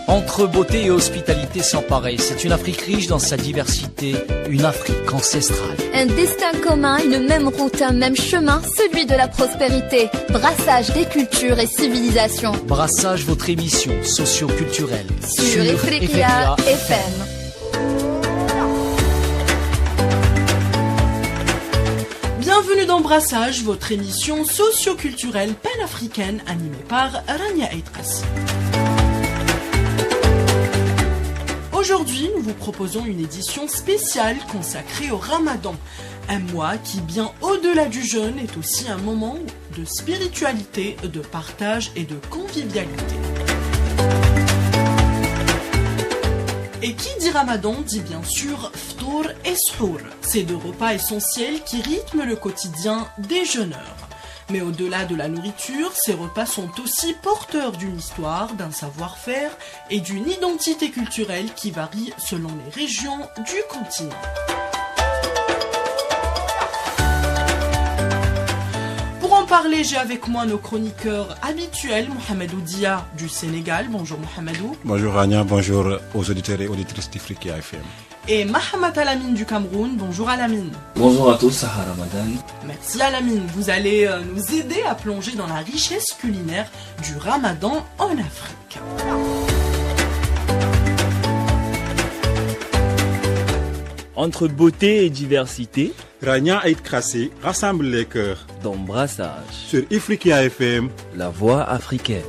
Entre beauté et hospitalité sans pareil, c'est une Afrique riche dans sa diversité, une Afrique ancestrale. Un destin commun, une même route, un même chemin, celui de la prospérité. Brassage des cultures et civilisations. Brassage, votre émission socio-culturelle sur Ifriqiya FM. Bienvenue dans Brassage, votre émission socio-culturelle panafricaine animée par Rania Eitras. Aujourd'hui, nous vous proposons une édition spéciale consacrée au Ramadan. Un mois qui, bien au-delà du jeûne, est aussi un moment de spiritualité, de partage et de convivialité. Et qui dit Ramadan dit bien sûr Ftour et Shour, ces deux repas essentiels qui rythment le quotidien des jeûneurs. Mais au-delà de la nourriture, ces repas sont aussi porteurs d'une histoire, d'un savoir-faire et d'une identité culturelle qui varie selon les régions du continent. Pour en parler, j'ai avec moi nos chroniqueurs habituels, Mohamedou Dia du Sénégal. Bonjour Mohamedou. Bonjour Rania, bonjour aux auditeurs et auditrices d'Ifriqiya FM. Et Mahamat Alamine du Cameroun. Bonjour Alamine. Bonjour à tous, Sahar Ramadan. Merci Alamine, vous allez nous aider à plonger dans la richesse culinaire du Ramadan en Afrique. Entre beauté et diversité, Rania Eitras rassemble les cœurs dans Brassage sur Ifriqiya FM, la voix africaine.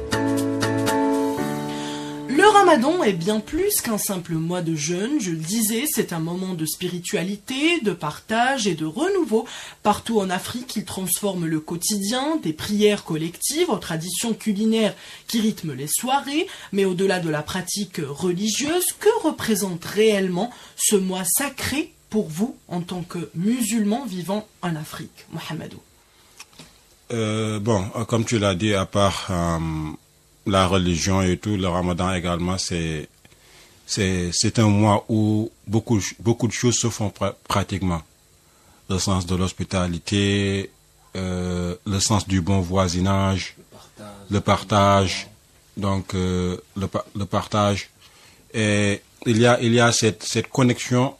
Le Ramadan est bien plus qu'un simple mois de jeûne, je le disais, c'est un moment de spiritualité, de partage et de renouveau. Partout en Afrique, il transforme le quotidien, des prières collectives aux traditions culinaires qui rythment les soirées, mais au-delà de la pratique religieuse, que représente réellement ce mois sacré pour vous en tant que musulman vivant en Afrique, Mohamedou? Comme tu l'as dit, à part la religion et tout, le Ramadan également, c'est un mois où beaucoup de choses se font pratiquement. Le sens de l'hospitalité, le sens du bon voisinage, le partage, donc le partage. Et il y a cette connexion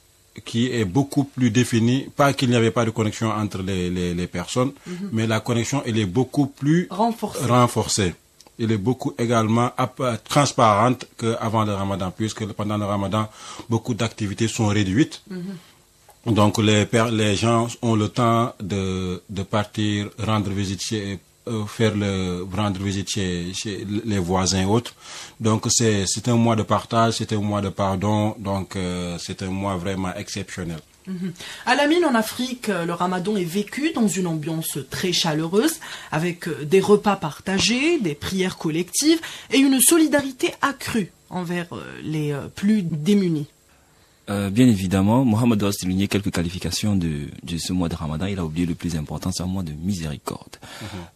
qui est beaucoup plus définie, pas qu'il n'y avait pas de connexion entre les personnes, mais la connexion elle est beaucoup plus renforcée. Elle est beaucoup également transparente qu'avant le Ramadan, puisque pendant le Ramadan, beaucoup d'activités sont réduites. Donc les gens ont le temps de partir, rendre visite chez les voisins et autres. Donc c'est un mois de partage, c'est un mois de pardon, donc c'est un mois vraiment exceptionnel. Alamine, en Afrique, le Ramadan est vécu dans une ambiance très chaleureuse, avec des repas partagés, des prières collectives et une solidarité accrue envers les plus démunis. Bien évidemment, Mohamed a souligné quelques qualifications de ce mois de Ramadan. Il a oublié le plus important, c'est un mois de miséricorde.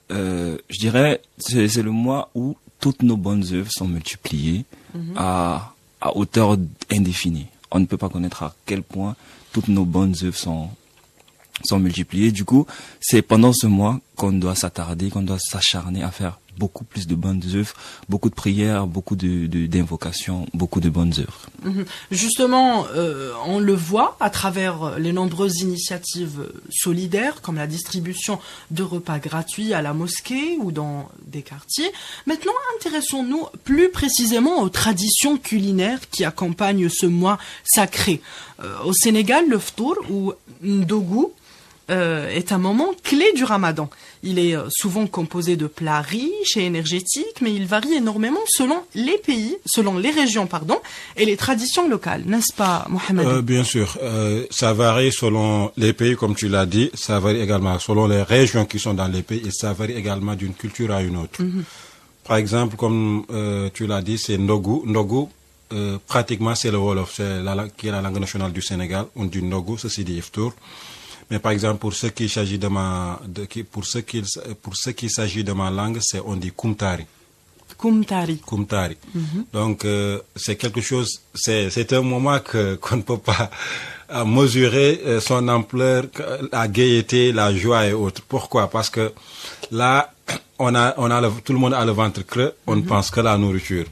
Je dirais, c'est le mois où toutes nos bonnes œuvres sont multipliées à hauteur indéfinie. On ne peut pas connaître à quel point toutes nos bonnes œuvres sont multipliées. Du coup, c'est pendant ce mois qu'on doit s'attarder, qu'on doit s'acharner à faire beaucoup plus de bonnes œuvres, beaucoup de prières, beaucoup d'invocations, beaucoup de bonnes œuvres. Justement, on le voit à travers les nombreuses initiatives solidaires, comme la distribution de repas gratuits à la mosquée ou dans des quartiers. Maintenant, intéressons-nous plus précisément aux traditions culinaires qui accompagnent ce mois sacré. Au Sénégal, le Ftour ou Ndogu est un moment clé du Ramadan. Il est souvent composé de plats riches et énergétiques, mais il varie énormément selon les pays, selon les régions, et les traditions locales, n'est-ce pas, Mohamed? Bien sûr, ça varie selon les pays, comme tu l'as dit, ça varie également selon les régions qui sont dans les pays, et ça varie également d'une culture à une autre. Par exemple, comme tu l'as dit, c'est Ndogu. Ndogu, pratiquement, c'est le Wolof, qui est la langue nationale du Sénégal. On dit Ndogu, ceci dit Iftour. Mais par exemple, pour ce qui s'agit de ma langue, on dit Kumtari. Kumtari. Donc, c'est quelque chose, c'est un moment qu'on ne peut pas mesurer son ampleur, la gaieté, la joie et autres. Pourquoi? Parce que là, tout le monde a le ventre creux, on ne pense que à la nourriture.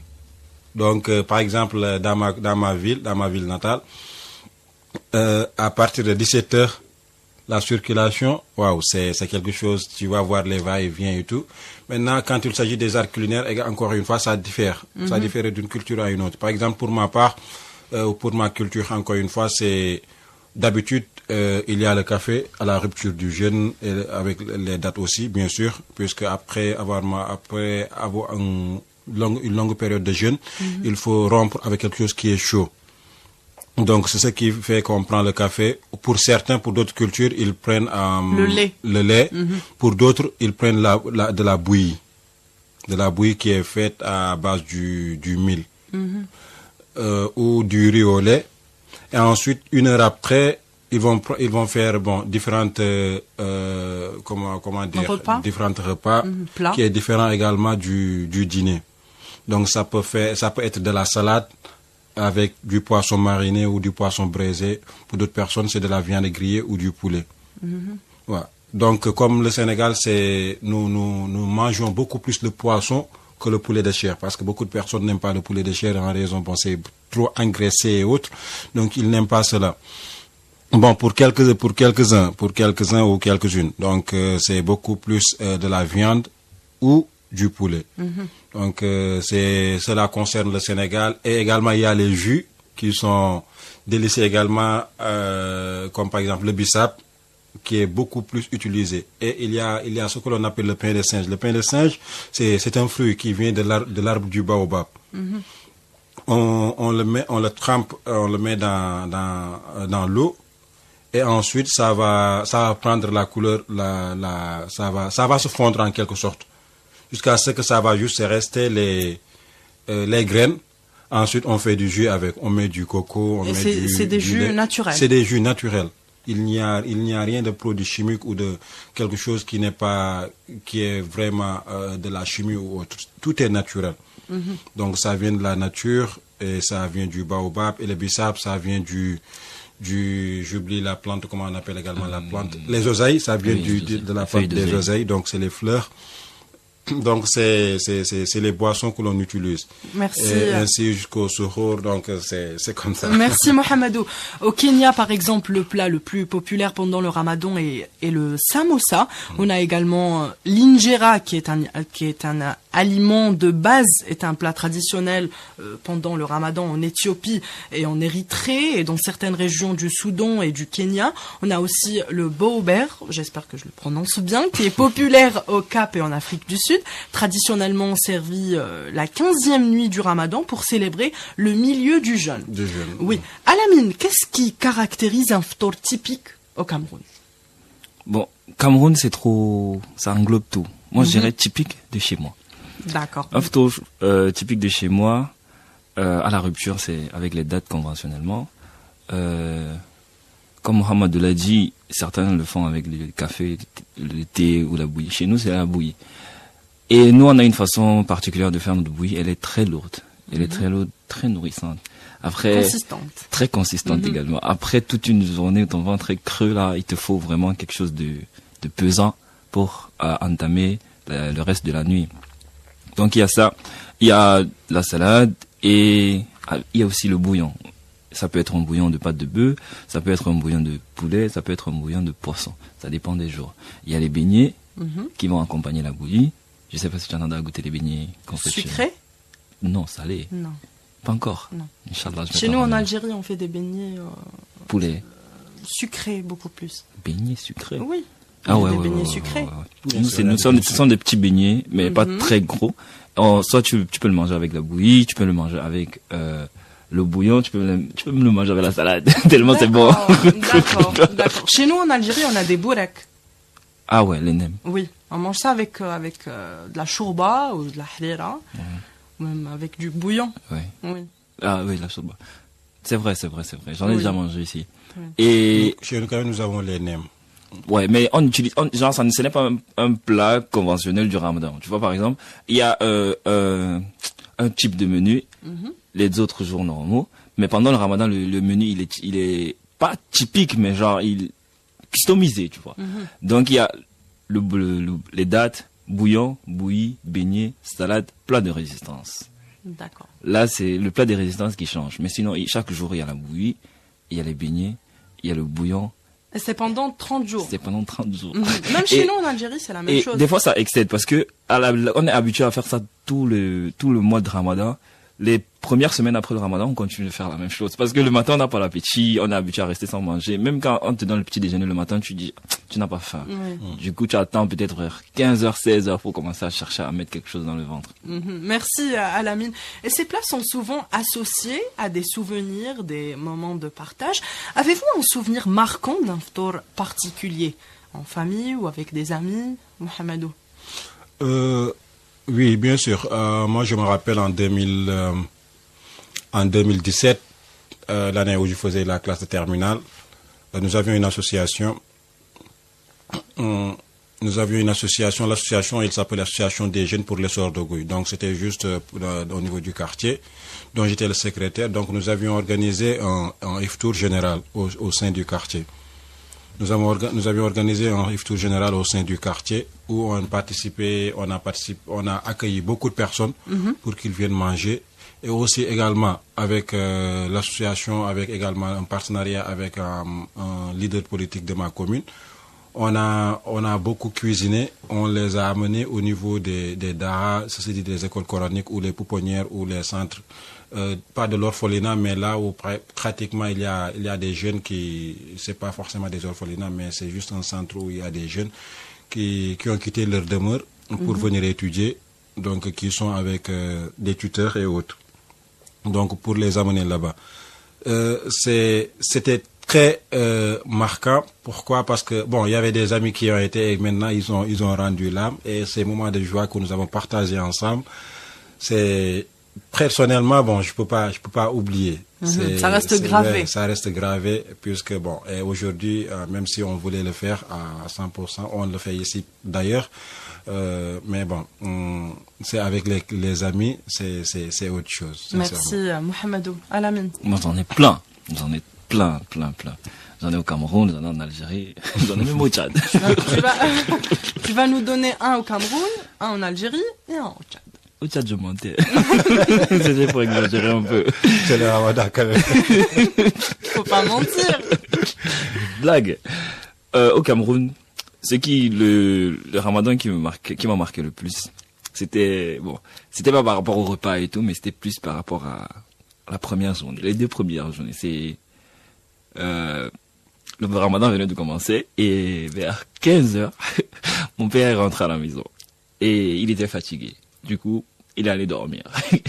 Donc, par exemple, dans ma ville natale, à partir de 17h, la circulation, waouh, c'est quelque chose, tu vas voir les va-et-vient et tout. Maintenant, quand il s'agit des arts culinaires, encore une fois, ça diffère. Ça diffère d'une culture à une autre. Par exemple, pour ma part, pour ma culture, encore une fois, c'est d'habitude, il y a le café à la rupture du jeûne, avec les dates aussi, bien sûr, puisque après avoir une longue période de jeûne, il faut rompre avec quelque chose qui est chaud. Donc, c'est ce qui fait qu'on prend le café. Pour certains, pour d'autres cultures, ils prennent le lait. Pour d'autres, ils prennent de la bouillie. De la bouillie qui est faite à base du mil. Ou du riz au lait. Et ensuite, 1 heure après, ils vont faire différentes différents repas plats. Qui est différent également du dîner. Donc, ça peut être de la salade avec du poisson mariné ou du poisson braisé. Pour d'autres personnes, c'est de la viande grillée ou du poulet. Voilà. Donc, comme le Sénégal, nous mangeons beaucoup plus le poisson que le poulet de chair, parce que beaucoup de personnes n'aiment pas le poulet de chair en raison, c'est trop engraissé et autres. Donc, ils n'aiment pas cela. Bon, pour quelques-uns ou quelques-unes. Donc, c'est beaucoup plus de la viande ou du poulet. Donc, cela concerne le Sénégal. Et également, il y a les jus qui sont délicieux également, comme par exemple le bissap, qui est beaucoup plus utilisé. Et il y a ce que l'on appelle le pain de singe. Le pain de singe, c'est un fruit qui vient de l'arbre du baobab. On le trempe, on le met dans l'eau. Et ensuite, ça va prendre la couleur, ça va se fondre en quelque sorte. Jusqu'à ce que ça va juste rester les graines. Ensuite, on fait du jus avec. On met du coco, c'est des jus naturels. C'est des jus naturels. Il n'y a rien de produit chimique ou de quelque chose qui est vraiment de la chimie ou autre. Tout est naturel. Donc, ça vient de la nature et ça vient du baobab. Et le bissap, ça vient j'oublie la plante, comment on appelle également la plante. Les oseilles, ça vient de la plante des oseilles. Donc, c'est les fleurs. Donc, c'est les boissons que l'on utilise. Merci. Et ainsi jusqu'au suhoor, donc c'est comme ça. Merci Mohamedou. Au Kenya, par exemple, le plat le plus populaire pendant le Ramadan est le samosa. On a également l'injera, qui est un aliment de base, est un plat traditionnel pendant le Ramadan en Éthiopie et en Érythrée et dans certaines régions du Soudan et du Kenya. On a aussi le bober, j'espère que je le prononce bien, qui est populaire au Cap et en Afrique du Sud, traditionnellement servi la 15e nuit du Ramadan pour célébrer le milieu du jeûne. Oui. Alamine, qu'est-ce qui caractérise un ftour typique au Cameroun? Bon, Cameroun, ça englobe tout. Moi, je dirais typique de chez moi. D'accord. Un ftour typique de chez moi, à la rupture, c'est avec les dates conventionnellement. Comme Mohamed l'a dit, certains le font avec le café, le thé ou la bouillie. Chez nous, c'est la bouillie. Et nous, on a une façon particulière de faire notre bouillie. Elle est très lourde. Elle est très lourde, très nourrissante. Après, consistante. Très consistante également. Après toute une journée où ton ventre est creux, là, il te faut vraiment quelque chose de pesant pour entamer le reste de la nuit. Donc, il y a ça. Il y a la salade et il y a aussi le bouillon. Ça peut être un bouillon de pâte de bœuf, ça peut être un bouillon de poulet, ça peut être un bouillon de poisson. Ça dépend des jours. Il y a les beignets qui vont accompagner la bouillie. Je sais pas si tu as entendu à goûter les beignets qu'on fait sucrés? Non, salés. Non. Pas encore. Non. Inch'Allah, chez nous, en Algérie, on fait des beignets poulet. Sucrés, beaucoup plus. Beignets sucrés? Oui. Ah ouais, des beignets sucrés. Ce sont des petits beignets, mais pas très gros. Soit tu peux le manger avec la bouillie, tu peux le manger avec le bouillon, tu peux me le manger avec la salade. Tellement c'est bon. D'accord. Chez nous, en Algérie, on a des bourek. Ah ouais, les nems. Oui, on mange ça avec de la chourba ou de la hlira, ou même avec du bouillon. Ouais. Oui. Ah oui, la chourba. C'est vrai. J'en ai déjà mangé ici. Oui. Et chez nous, quand même, nous avons les nems. Ouais, mais ce n'est pas un plat conventionnel du Ramadan. Tu vois, par exemple, il y a un type de menu, les autres jours normaux, mais pendant le Ramadan, le menu, il est pas typique, mais genre, il customisé, tu vois. Donc, il y a les dates, bouillon, bouillie, beignet, salade, plat de résistance. D'accord. Là, c'est le plat des résistances qui change. Mais sinon, chaque jour, il y a la bouillie, il y a les beignets, il y a le bouillon. Et c'est pendant 30 jours. C'est pendant 30 jours. Même chez nous en Algérie, c'est la même chose. Des fois, ça excède parce que on est habitué à faire ça tout le mois de Ramadan. Les premières semaines après le Ramadan, on continue de faire la même chose. Parce que le matin, on n'a pas l'appétit, on est habitué à rester sans manger. Même quand on te donne le petit déjeuner le matin, tu dis, tu n'as pas faim. Oui. Du coup, tu attends peut-être vers 15h, 16h pour commencer à chercher à mettre quelque chose dans le ventre. Merci Alamine. Et ces plats sont souvent associés à des souvenirs, des moments de partage. Avez-vous un souvenir marquant d'un ftour particulier, en famille ou avec des amis, Mohamedou? Oui, bien sûr. Moi, je me rappelle en 2017, l'année où je faisais la classe de terminale, nous avions une association. L'association, il s'appelle l'Association des jeunes pour l'essor d'Ogouy. Donc, c'était juste au niveau du quartier, dont j'étais le secrétaire. Donc, nous avions organisé un iftour général au sein du quartier. Nous avions organisé un iftour général au sein du quartier où on a accueilli beaucoup de personnes pour qu'ils viennent manger. Et aussi également avec l'association, avec également un partenariat avec un leader politique de ma commune. On a beaucoup cuisiné, on les a amenés au niveau des dara, c'est-à-dire des écoles coraniques ou les pouponnières ou les centres, pas de l'orphelinat, mais là où pratiquement il y a des jeunes c'est pas forcément des orphelinats, mais c'est juste un centre où il y a des jeunes qui ont quitté leur demeure pour venir étudier, donc qui sont avec des tuteurs et autres. Donc pour les amener là-bas. C'était très marquant. Pourquoi? Parce que bon, il y avait des amis qui ont été et maintenant ils ont rendu l'âme, et ces moments de joie que nous avons partagés ensemble, c'est personnellement bon, je peux pas oublier. Ça reste gravé. Ouais, ça reste gravé puisque bon, et aujourd'hui, même si on voulait le faire à 100%, on le fait ici d'ailleurs. Mais bon, c'est avec les amis, c'est autre chose. Merci Mohamedou. Alamine. Moi, j'en ai plein. Plein. J'en ai au Cameroun, j'en ai en Algérie, j'en ai même au Tchad. Tu vas nous donner un au Cameroun, un en Algérie et un au Tchad. Au Tchad, je mentais. C'était pour exagérer un peu. C'est le Ramadan quand même. Faut pas mentir. Blague. Au Cameroun, le Ramadan qui m'a marqué le plus, c'était pas par rapport au repas et tout, mais c'était plus par rapport à la première journée, les 2 premières journées. C'est le Ramadan venait de commencer et vers 15h, mon père est rentré à la maison et il était fatigué. Du coup, il est allé dormir.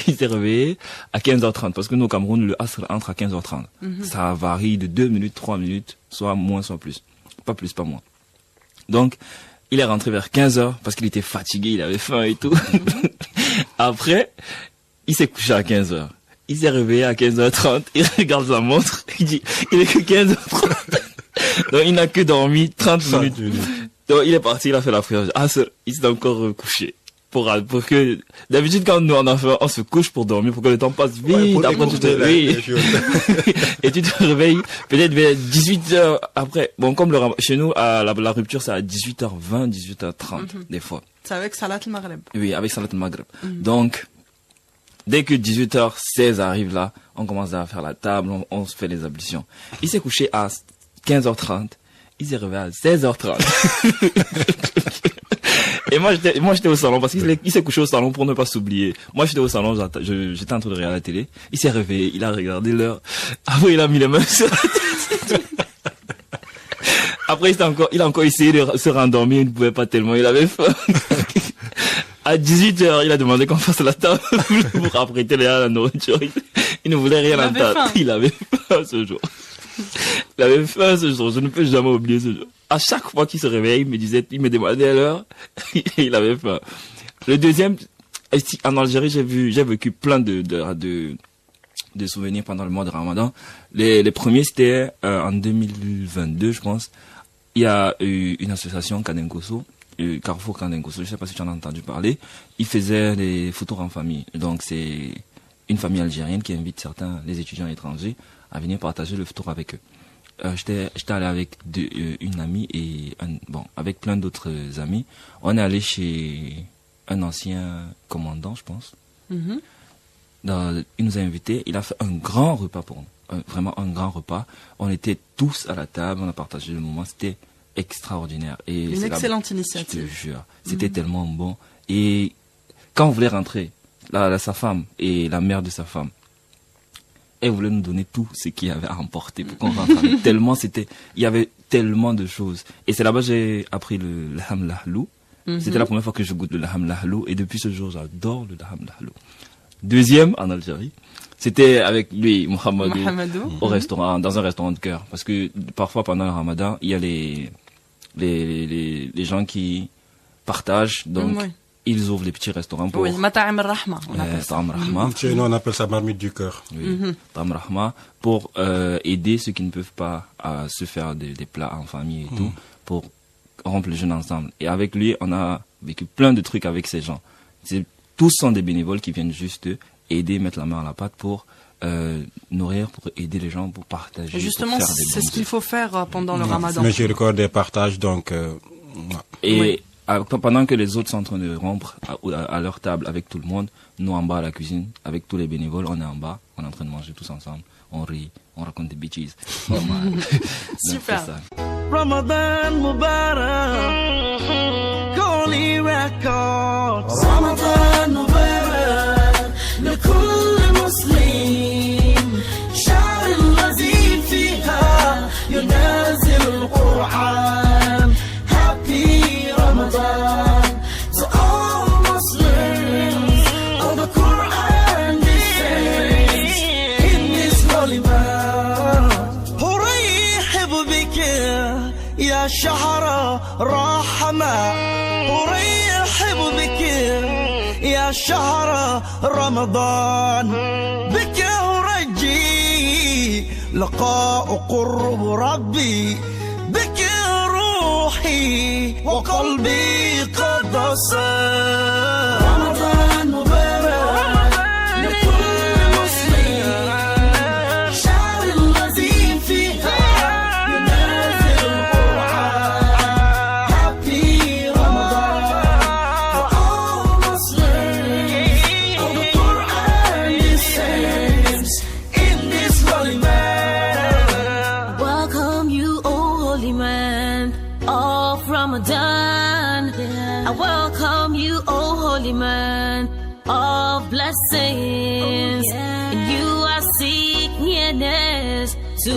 Il s'est réveillé à 15h30 parce que nous au Cameroun, le asr entre à 15h30. Ça varie de 2 minutes, 3 minutes, soit moins, soit plus. Pas plus, pas moins. Donc, il est rentré vers 15h parce qu'il était fatigué, il avait faim et tout. Après, il s'est couché à 15h. Il s'est réveillé à 15h30, il regarde sa montre, il dit, il est que 15h30. Donc, il n'a que dormi 30 minutes. Donc, il est parti, il a fait la prière. Il s'est encore couché. Pour que, d'habitude, quand nous, on se couche pour dormir, pour que le temps passe vite. Ouais, après, tu te réveilles. Et tu te réveilles, peut-être vers 18h après. Bon, comme chez nous, la rupture, c'est à 18h20, 18h30, des fois. C'est avec Salat al-Maghreb. Oui, avec Salat al-Maghreb. Donc, dès que 18h16 arrive là, on commence à faire la table, on se fait les ablutions. Il s'est couché à 15h30, il s'est réveillé à 16h30. Et moi j'étais au salon parce qu'il s'est couché au salon pour ne pas s'oublier. Moi j'étais au salon, j'étais en train de regarder la télé. Il s'est réveillé, il a regardé l'heure. Après il a mis les mains sur la tête. Après il a encore essayé de se rendormir, il ne pouvait pas tellement, il avait faim. À 18h, il a demandé qu'on fasse la table pour apprêter la nourriture. Il ne voulait rien entendre. Il avait faim ce jour. Il avait faim ce jour, je ne peux jamais oublier ce jour. À chaque fois qu'il se réveille, il me demandait l'heure, il avait faim. Le deuxième, en Algérie, j'ai vécu plein de souvenirs pendant le mois de Ramadan. Les premiers, c'était en 2022, je pense. Il y a eu une association Kanenkoso, Carrefour Kanenkoso, je ne sais pas si tu en as entendu parler. Ils faisaient des photos en famille. Donc c'est une famille algérienne qui invite les étudiants étrangers à venir partager le photo avec eux. J'étais allé avec une amie et avec plein d'autres amis. On est allé chez un ancien commandant, je pense. il nous a invités, il a fait un grand repas pour nous, vraiment un grand repas. On était tous à la table, on a partagé le moment, c'était extraordinaire. Et Une excellente initiative. Je te jure, c'était tellement bon. Et quand on voulait rentrer, sa femme et la mère de sa femme, elle voulait nous donner tout ce qu'il y avait à emporter pour qu'on rentre. Tellement il y avait tellement de choses. Et c'est là-bas que j'ai appris le laham lahlou. C'était la première fois que je goûte le laham lahlou. Et depuis ce jour, j'adore le laham lahlou. Deuxième, en Algérie, c'était avec lui, Mohamedou, au restaurant, dans un restaurant de cœur. Parce que parfois, pendant le ramadan, il y a les gens qui partagent. Donc, ils ouvrent les petits restaurants pour... Oui, Mata'am al-Rahma, on appelle ça. Chez nous, on appelle ça marmite du cœur. Oui, Mata'am al-Rahma, pour aider ceux qui ne peuvent pas se faire des plats en famille et tout, pour rompre le jeûne ensemble. Et avec lui, on a vécu plein de trucs avec ces gens. Tous sont des bénévoles qui viennent juste aider, mettre la main à la pâte pour nourrir, pour aider les gens, pour partager. Et justement, pour faire c'est ce qu'il faut faire pendant le ramadan. Mais j'ai record des partages, donc... pendant que les autres sont en train de rompre à leur table avec tout le monde, nous en bas à la cuisine, avec tous les bénévoles, on est en bas, on est en train de manger tous ensemble, on rit, on raconte des bêtises. Super. Ramadan Mubarak, Goli Records. Ramadan Mubarak, لكل مسلم شعر الذي فيها ينازل القرآن. Happy Ramadan to all Muslims of the Quran descends in this holy month. أرحب بك يا شهر رحمة، أرحب بك يا شهر رمضان، بك أرجي لقاء قرب ربي، بك روحي وقلبي قد صار. رمضان مبارك لكل مسلم شعر الذي فيها ينازل القرآن. Happy Ramadan for all Muslims of the Quran descends in this holy man. Welcome you, O holy man of Ramadan. I welcome you, O holy man of blessings. And you I seek nearness to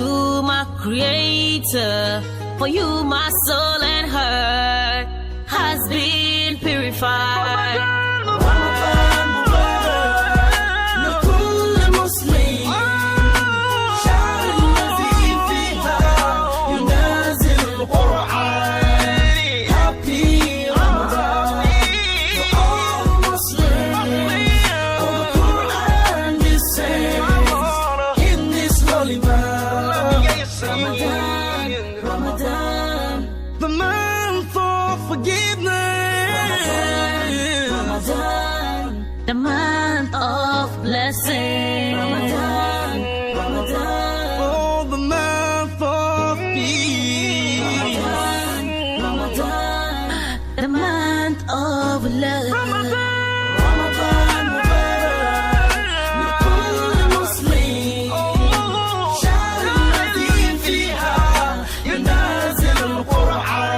my creator. For you my soul and heart has been purified. رمضان مبارك لكل مسلم شعر الذي فيها ينازل القرآن. Happy Ramadan to all Muslims of the Quran descends in this holy month. Ramadan, Ramadan, the month of forgiveness. Ramadan, The month of blessing. Ramadan, Ramadan, oh, the month of peace. Ramadan, the month of love. رمضان مبارك لكل مسلم شعر الذي فيها ينازل القرآن.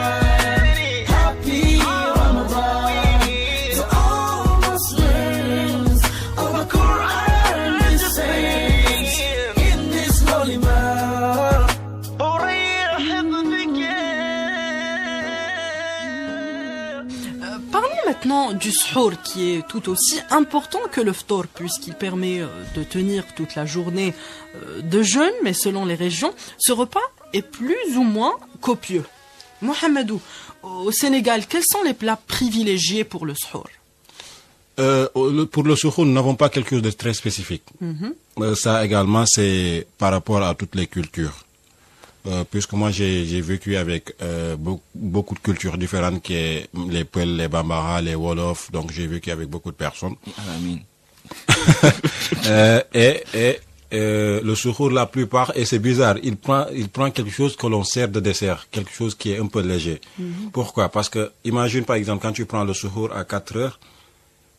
Happy Ramadan to all Muslims of the Quran descends in this holy month. أرحب بك. Parlons maintenant du suhour qui est tout aussi important que le ftour puisqu'il permet de tenir toute la journée de jeûne, mais selon les régions, ce repas est plus ou moins copieux. Mohamedou, au Sénégal, quels sont les plats privilégiés pour le suhour? Pour le suhour, nous n'avons pas quelque chose de très spécifique. Ça également, c'est par rapport à toutes les cultures. Puisque moi, j'ai vécu avec beaucoup de cultures différentes, qui est les Peuls, les Bambara, les Wolof, donc j'ai vécu avec beaucoup de personnes. Le suhour, la plupart, et c'est bizarre, il prend quelque chose que l'on sert de dessert, quelque chose qui est un peu léger. Pourquoi? Parce que, imagine par exemple, quand tu prends le suhour à 4 heures,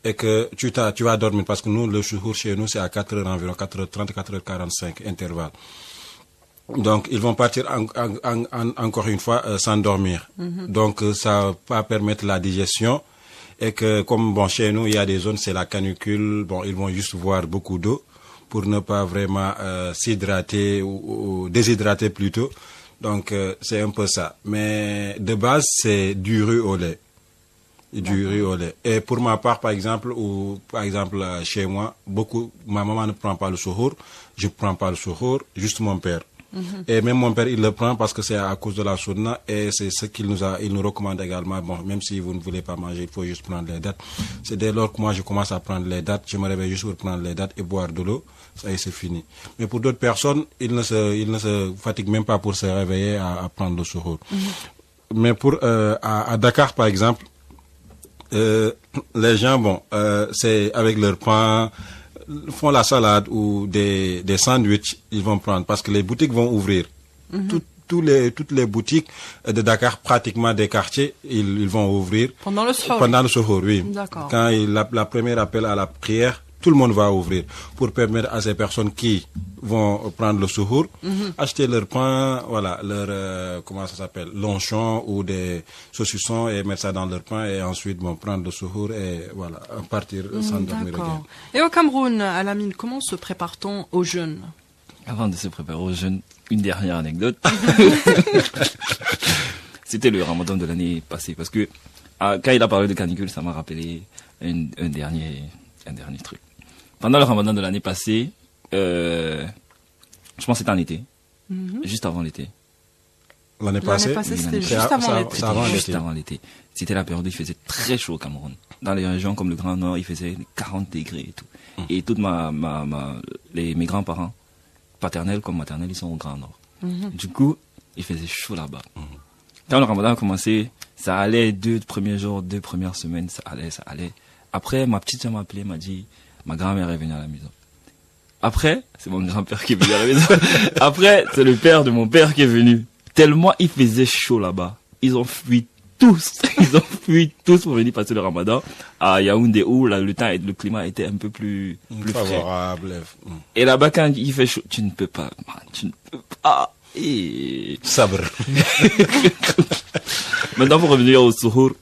et que tu vas dormir, parce que nous, le suhour chez nous, c'est à 4 heures environ, 4h30, 4h45, intervalle. Donc, ils vont partir encore une fois s'endormir. Donc, ça va permettre la digestion. Et que, comme bon, chez nous, il y a des zones, c'est la canicule. Bon, ils vont juste boire beaucoup d'eau pour ne pas vraiment s'hydrater ou déshydrater plutôt. Donc, c'est un peu ça. Mais de base, c'est du riz au lait. Du riz au lait. Et pour ma part, par exemple, chez moi, ma maman ne prend pas le suhour. Je prends pas le suhour, juste mon père. Et même mon père, il le prend parce que c'est à cause de la sunna et c'est ce il nous recommande également. Bon, même si vous ne voulez pas manger, il faut juste prendre les dates. C'est dès lors que moi je commence à prendre les dates, je me réveille juste pour prendre les dates et boire de l'eau. Ça y est, c'est fini. Mais pour d'autres personnes, ils ne se fatiguent même pas pour se réveiller à prendre le suhour. Mais à Dakar, par exemple, les gens, bon, c'est avec leur pain, font la salade ou des sandwichs, ils vont prendre parce que les boutiques vont ouvrir. Toutes les boutiques de Dakar, pratiquement des quartiers, ils vont ouvrir. Pendant le suhour. Pendant le suhour, oui. D'accord. Quand la première appel à la prière, tout le monde va ouvrir pour permettre à ces personnes qui vont prendre le suhour, acheter leur pain, voilà, leur, comment ça s'appelle, lonchon ou des saucissons et mettre ça dans leur pain et ensuite, bon, prendre le suhour et voilà, partir s'endormir. D'accord. Et au Cameroun, Alamine, comment se prépare-t-on au jeûne? Avant de se préparer au jeûne, une dernière anecdote. C'était le ramadan de l'année passée parce que quand il a parlé de canicule, ça m'a rappelé un dernier truc. Pendant le ramadan de l'année passée, je pense que c'était en été, juste avant l'été. L'année passée, c'était juste avant l'été. Juste avant l'été. C'était la période où il faisait très chaud au Cameroun. Dans les régions comme le Grand Nord, il faisait 40 degrés et tout. Et toutes mes grands-parents, paternels comme maternels, ils sont au Grand Nord. Du coup, il faisait chaud là-bas. Quand le ramadan a commencé, ça allait 2 premiers jours, 2 premières semaines, ça allait. Après, ma petite soeur m'a appelé, m'a dit, ma grand-mère est venue à la maison. Après, c'est mon grand-père qui est venu à la maison. Après, c'est le père de mon père qui est venu. Tellement il faisait chaud là-bas. Ils ont fui tous. Ils ont fui tous pour venir passer le ramadan à Yaoundé où le climat était un peu plus favorable. Et là-bas, quand il fait chaud, tu ne peux pas. Sabre. Maintenant, pour revenir au suhour,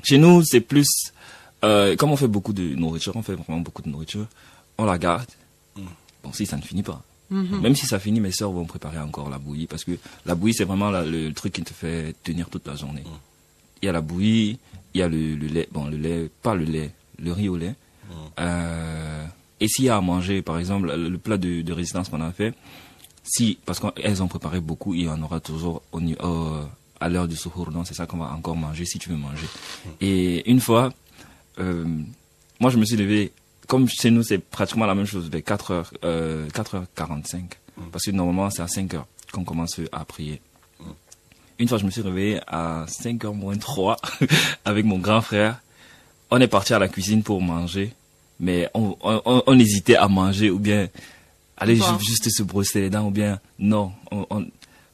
chez nous, c'est plus, comme on fait beaucoup de nourriture, on la garde. Bon, si ça ne finit pas. Même si ça finit, mes sœurs vont préparer encore la bouillie parce que la bouillie, c'est vraiment le truc qui te fait tenir toute la journée. Il y a la bouillie, il y a le lait, bon, le lait, pas le lait, le riz au lait. Et s'il y a à manger, par exemple, le plat de résistance qu'on a fait, parce qu'elles ont préparé beaucoup, il y en aura toujours à l'heure du suhour, donc c'est ça qu'on va encore manger si tu veux manger. Et une fois, moi je me suis levé, comme chez nous c'est pratiquement la même chose, vers 4h45, parce que normalement c'est à 5h qu'on commence à prier. Une fois je me suis réveillé à 5h moins 3 avec mon grand frère. On est parti à la cuisine pour manger, mais on hésitait à manger ou bien aller juste se brosser les dents ou bien non.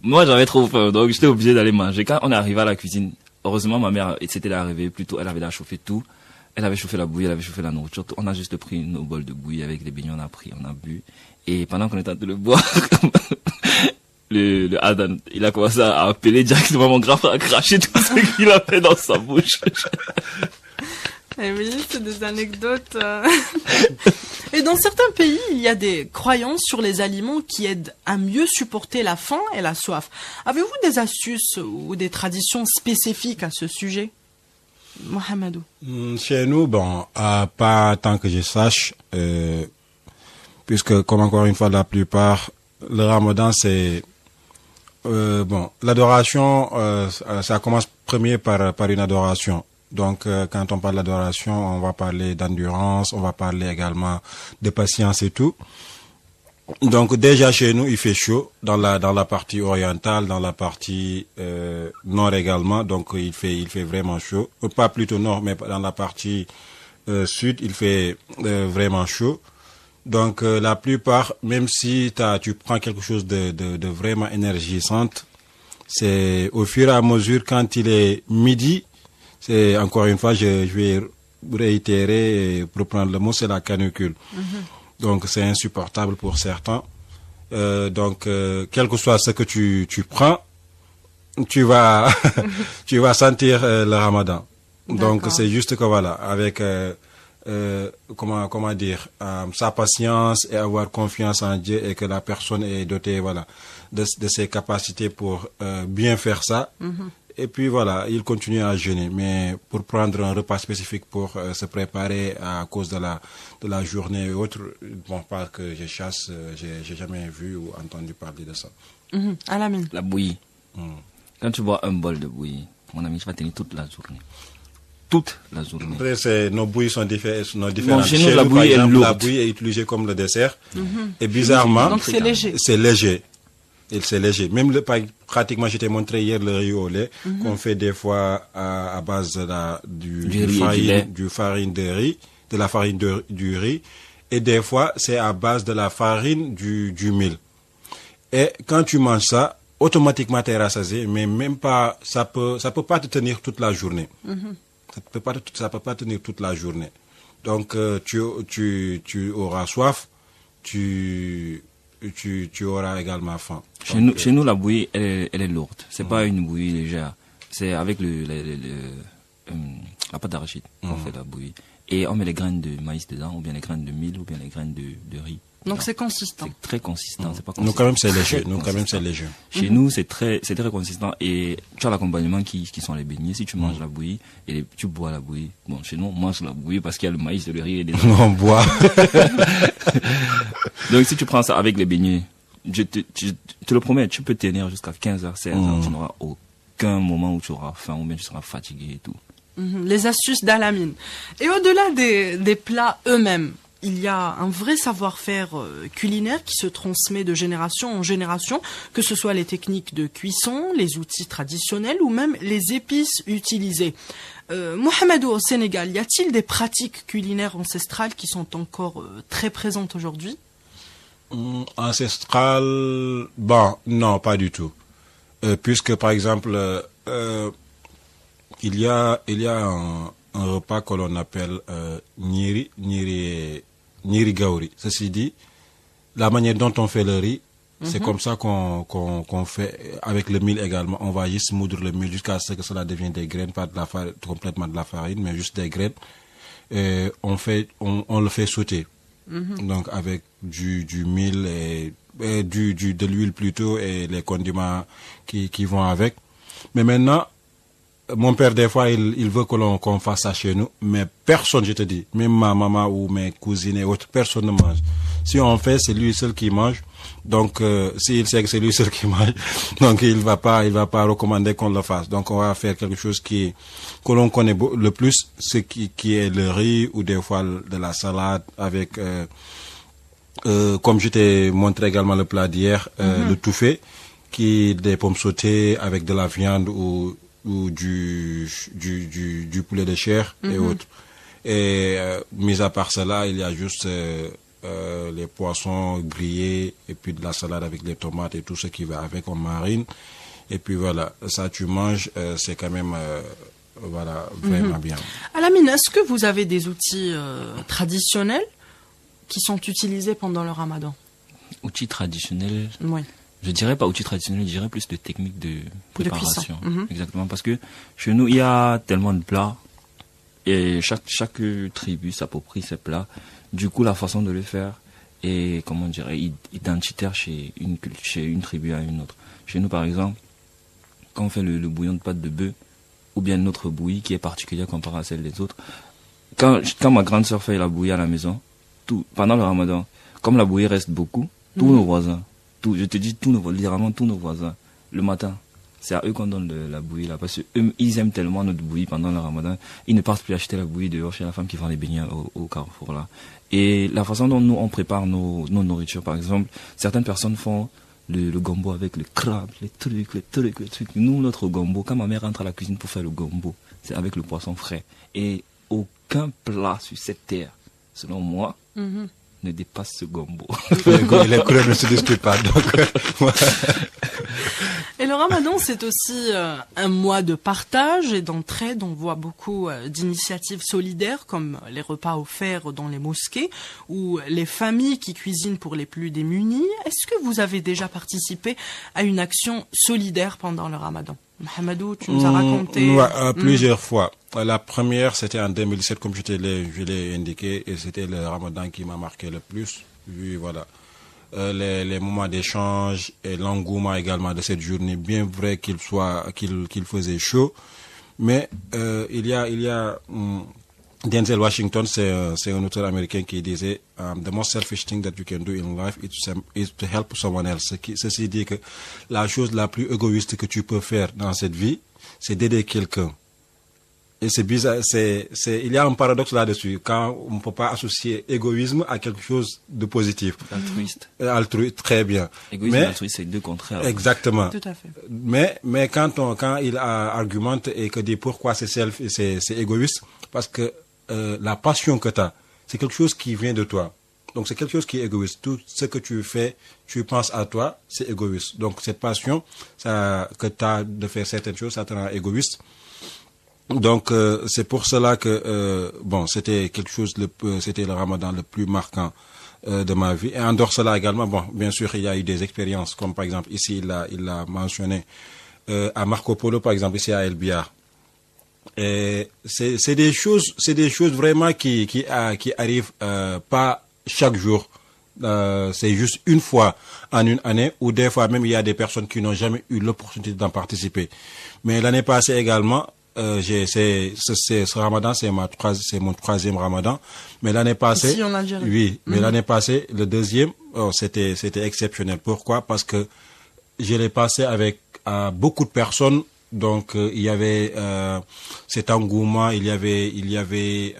Moi j'avais trop faim donc j'étais obligé d'aller manger. Quand on est arrivé à la cuisine, heureusement ma mère s'était arrivée plus tôt, elle avait déjà chauffé tout. Elle avait chauffé la bouillie, elle avait chauffé la nourriture. On a juste pris nos bols de bouillie avec les beignets, on a pris, on a bu. Et pendant qu'on était en train de le boire, le Adam, il a commencé à appeler directement mon grand frère, à cracher tout ce qu'il a fait dans sa bouche. Eh oui, c'est des anecdotes. Et dans certains pays, il y a des croyances sur les aliments qui aident à mieux supporter la faim et la soif. Avez-vous des astuces ou des traditions spécifiques à ce sujet, Mohamedou? Chez nous, bon, pas tant que je sache, puisque comme encore une fois, la plupart, le ramadan, c'est l'adoration, ça commence premier par une adoration. Donc, quand on parle d'adoration, on va parler d'endurance, on va parler également de patience et tout. Donc, déjà chez nous, il fait chaud dans la partie orientale, dans la partie nord également. Donc, il fait vraiment chaud. Pas plutôt nord, mais dans la partie sud, il fait vraiment chaud. Donc, la plupart, même si tu prends quelque chose de vraiment énergisante, c'est au fur et à mesure, quand il est midi, c'est encore une fois, je vais réitérer, et pour prendre le mot, c'est la canicule. Donc c'est insupportable pour certains. Quel que soit ce que tu prends, tu vas tu vas sentir le Ramadan. Donc D'accord. c'est juste que voilà, avec comment dire, sa patience et avoir confiance en Dieu et que la personne est dotée voilà de ses capacités pour bien faire ça. Et puis voilà, il continue à jeûner, mais pour prendre un repas spécifique pour se préparer à cause de la journée et autres, bon, pas que je chasse, j'ai jamais vu ou entendu parler de ça. Alamine. La bouillie. Quand tu bois un bol de bouillie, mon ami, tu vas tenir toute la journée. Toute la journée. Après, nos bouillies sont différentes. Bon, chez nous, la bouillie est par exemple, la lourde. bouillie est utilisée comme le dessert. Et bizarrement, Donc c'est léger. c'est léger. C'est léger. Même pratiquement, je t'ai montré hier le riz au lait qu'on fait des fois à base de Du riz et du lait. du farine de riz, de la farine du riz, et des fois c'est à base de la farine du mil. Et quand tu manges ça, automatiquement tu es rassasié, mais même pas, ça peut pas te tenir toute la journée. Ça peut pas tenir toute la journée. Donc tu auras soif, tu auras également faim. Chez nous, la bouillie, elle est lourde. C'est pas une bouillie légère. C'est avec la pâte d'arachide qu'on fait la bouillie. Et on met les graines de maïs dedans, ou bien les graines de mil, ou bien les graines de riz. Donc c'est consistant. C'est très consistant. C'est pas Nous, consistant. quand même, c'est léger. Très Nous, quand même, consistant. c'est léger. Chez nous, c'est très consistant. Et tu as l'accompagnement qui sont les beignets. Si tu manges la bouillie et tu bois la bouillie. Bon, chez nous, on mange la bouillie parce qu'il y a le maïs, le riz et des On boit. Donc si tu prends ça avec les beignets, je te le promets, tu peux tenir jusqu'à 15h, 16h. Tu n'auras aucun moment où tu auras faim ou bien tu seras fatigué et tout. Les astuces d'Alamine. Et au-delà des plats eux-mêmes, il y a un vrai savoir-faire culinaire qui se transmet de génération en génération, que ce soit les techniques de cuisson, les outils traditionnels ou même les épices utilisées. Mohamedou, au Sénégal, y a-t-il des pratiques culinaires ancestrales qui sont encore très présentes aujourd'hui? Ancestral, bon, non, pas du tout. Puisque, par exemple, il y a un repas que l'on appelle Niri Gauri. Ceci dit, la manière dont on fait le riz, c'est comme ça qu'on fait avec le mil également. On va juste moudre le mil jusqu'à ce que cela devienne des graines, pas de la farine, complètement de la farine, mais juste des graines. Et on le fait sauter. Donc avec du mil et de l'huile plutôt et les condiments qui vont avec. Mais maintenant, mon père, des fois, il veut qu'on fasse ça chez nous, mais personne, je te dis, même ma maman ou mes cousines et autres, personne ne mange. Si on fait, c'est lui seul qui mange. Donc, s'il sait que c'est lui seul qui mange, donc il va pas recommander qu'on le fasse. Donc, on va faire quelque chose que l'on connaît le plus, ce qui est le riz ou des fois de la salade avec, comme je t'ai montré également le plat d'hier, le touffé, qui est des pommes sautées avec de la viande ou du poulet de chair et autres. Et mis à part cela, il y a juste les poissons grillés et puis de la salade avec les tomates et tout ce qui va avec, on marine. Et puis voilà, ça tu manges, c'est quand même voilà, vraiment bien. Alamine, est-ce que vous avez des outils traditionnels qui sont utilisés pendant le Ramadan? Outils traditionnels. Oui. Je dirais pas outils traditionnels, je dirais plus de techniques de préparation. cuisson. Exactement, parce que chez nous, il y a tellement de plats et chaque tribu s'approprie ses plats. Du coup, la façon de le faire est, comment dire, identitaire chez une tribu à une autre. Chez nous, par exemple, quand on fait le bouillon de pâte de bœuf, ou bien notre bouillie qui est particulière comparée à celle des autres, quand ma grande sœur fait la bouillie à la maison, pendant le Ramadan, comme la bouillie reste beaucoup, tous nos voisins, je te dis littéralement tous nos voisins, le matin, c'est à eux qu'on donne la bouillie là, parce qu'eux, ils aiment tellement notre bouillie pendant le Ramadan, ils ne partent plus acheter la bouillie dehors chez la femme qui vend les beignets au carrefour là. Et la façon dont nous on prépare nos nourritures, par exemple, certaines personnes font le gombo avec le crabe, les trucs. Nous, notre gombo, quand ma mère rentre à la cuisine pour faire le gombo, c'est avec le poisson frais. Et aucun plat sur cette terre, selon moi, ne dépasse ce gombo. Les couleurs ne se discutent pas. Donc, Et le le ramadan, c'est aussi un mois de partage et d'entraide. On voit beaucoup d'initiatives solidaires comme les repas offerts dans les mosquées ou les familles qui cuisinent pour les plus démunis. Est-ce que vous avez déjà participé à une action solidaire pendant le ramadan? Mohamedou, tu nous as raconté... Plusieurs fois. La première, c'était en 2007, comme je l'ai indiqué, et c'était le ramadan qui m'a marqué le plus. Vu, voilà. Les moments d'échange et l'engouement également de cette journée, bien vrai qu'il faisait chaud, mais il y a Denzel Washington, c'est un auteur américain qui disait the most selfish thing that you can do in life is to help someone else. Ceci dit que la chose la plus égoïste que tu peux faire dans cette vie, c'est d'aider quelqu'un. Et c'est bizarre, il y a un paradoxe là-dessus, quand on ne peut pas associer égoïsme à quelque chose de positif. Altruiste, très bien. Égoïsme et altruiste, c'est deux contraires. Exactement. Tout à fait. Mais quand il argumente et que dit pourquoi c'est égoïste, parce que la passion que tu as, c'est quelque chose qui vient de toi. Donc c'est quelque chose qui est égoïste. Tout ce que tu fais, tu penses à toi, c'est égoïste. Donc cette passion que tu as de faire certaines choses, ça te rend égoïste. Donc c'est pour cela que c'était c'était le ramadan le plus marquant de ma vie. Et en dehors de cela également, bien sûr il y a eu des expériences comme par exemple ici il l'a mentionné à Marco Polo par exemple ici à El Biar. Et c'est des choses vraiment qui arrivent pas chaque jour. C'est juste une fois en une année, ou des fois même il y a des personnes qui n'ont jamais eu l'opportunité d'en participer. Mais l'année passée également, ce ramadan, c'est mon troisième ramadan. Mais l'année passée, ici en Algérie. Oui, mais l'année passée, le deuxième, c'était exceptionnel. Pourquoi? Parce que je l'ai passé avec beaucoup de personnes. Donc il y avait cet engouement, il y avait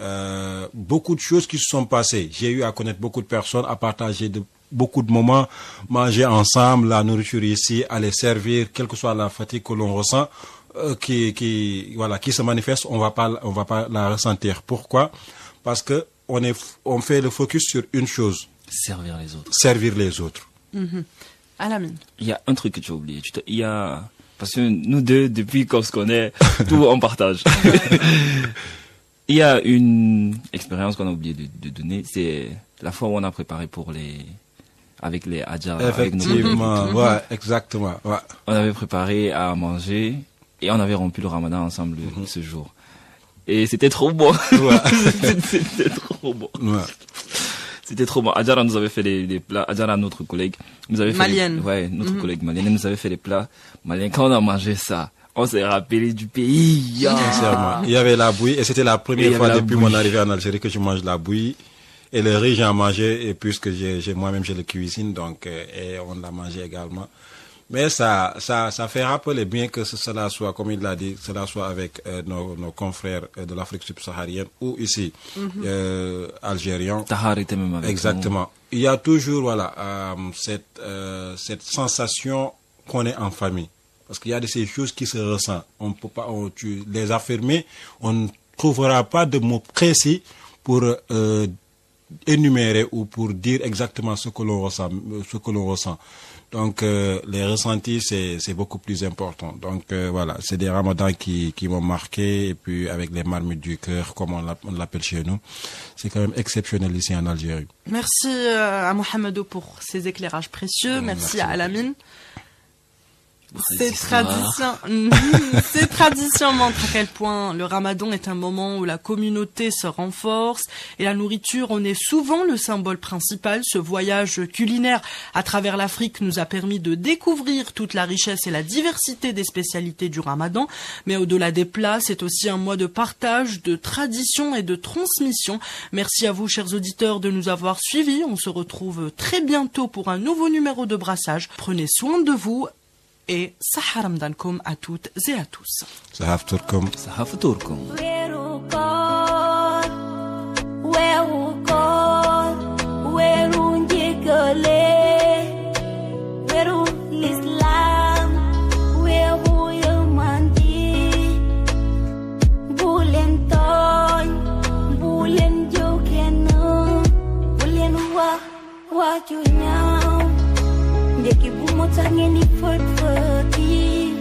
beaucoup de choses qui se sont passées. J'ai eu à connaître beaucoup de personnes, à partager beaucoup de moments, manger ensemble, la nourriture ici, aller servir, quelle que soit la fatigue que l'on ressent, qui se manifeste, on va pas la ressentir. Pourquoi? Parce que on fait le focus sur une chose. Servir les autres. Mm-hmm. Alamine. Il y a un truc que tu as oublié. Parce que nous deux, depuis qu'on se connaît, tout on partage. Il y a une expérience qu'on a oublié de donner, c'est la fois où on a préparé avec les Adjar. Effectivement, ouais, exactement. Ouais. On avait préparé à manger et on avait rompu le ramadan ensemble ce jour. Et c'était trop bon. Ouais. C'était trop bon. Ouais. C'était trop bon. Adjara nous avait fait des plats. Adjara, notre collègue, nous avait fait malienne. Notre collègue malienne nous avait fait des plats maliens. Quand on a mangé ça, on s'est rappelé du pays. Sincèrement. Il y avait la bouillie et c'était la première fois depuis mon arrivée en Algérie que je mange la bouillie. Et le riz, j'en mangeais, et puisque moi-même je le cuisine, donc, et on l'a mangé également. Mais ça fait rappeler bien que cela soit, comme il l'a dit, cela soit avec nos confrères de l'Afrique subsaharienne ou ici, algériens. Tahar était même avec exactement. nous. Il y a toujours, cette sensation qu'on est en famille. Parce qu'il y a de ces choses qui se ressentent. On peut pas, les affirmer, on ne trouvera pas de mots précis pour énumérer ou pour dire exactement ce que l'on ressent. Donc les ressentis c'est beaucoup plus important. Donc voilà, c'est des ramadans qui m'ont marqué, et puis avec les marmites du cœur comme on l'appelle chez nous, c'est quand même exceptionnel ici en Algérie. Merci à Mohamedou pour ces éclairages précieux. Merci à Alamine. Ces traditions montrent à quel point le ramadan est un moment où la communauté se renforce et la nourriture en est souvent le symbole principal. Ce voyage culinaire à travers l'Afrique nous a permis de découvrir toute la richesse et la diversité des spécialités du ramadan. Mais au-delà des plats, c'est aussi un mois de partage, de tradition et de transmission. Merci à vous, chers auditeurs, de nous avoir suivis. On se retrouve très bientôt pour un nouveau numéro de Brassage. Prenez soin de vous. Et Sahar Ramadankum à toutes et à tous. Sahaf Turkum. Sahaf Turkum. What you know? Deki bumo tangeni fort forti.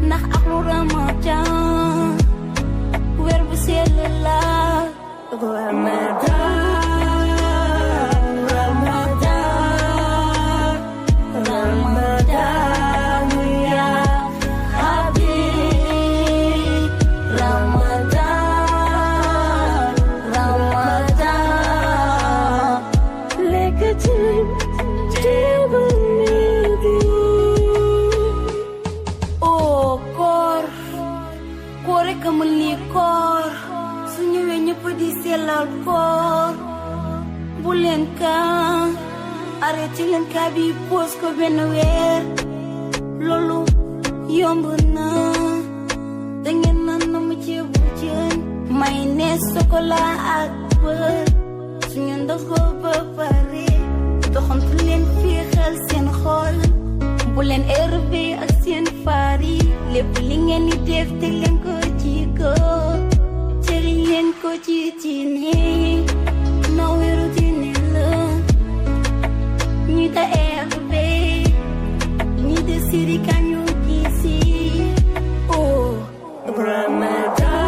ndax ak lu Ramadan weer bu sell la Ramadan bu leen ka arrêté leen ka bi pose ko benn weer loolu yomb na dangeen naan na mu ceebu jën mayonnaise chocolat ak beurre suñu ndogoo ba pare doxantu leen féexal seen xol bu leen énervé ak seen fari lépp li ngeen di def te leen ko ci ko cëri leen ko ci diine na weeru diine la ñi da énervé ñi de siri kañu gisi oh Ramadan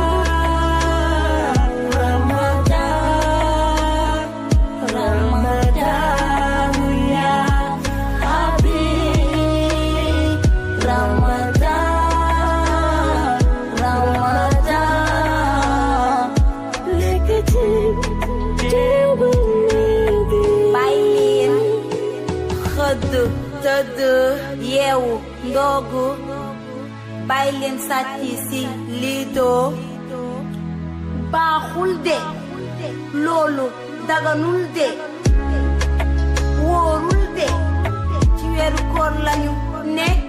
tëdd yeewu ndoogu bàyyi leen sàcc si lido baaxul de loolu daganul de wóorul de ci weeru koor lañu nekk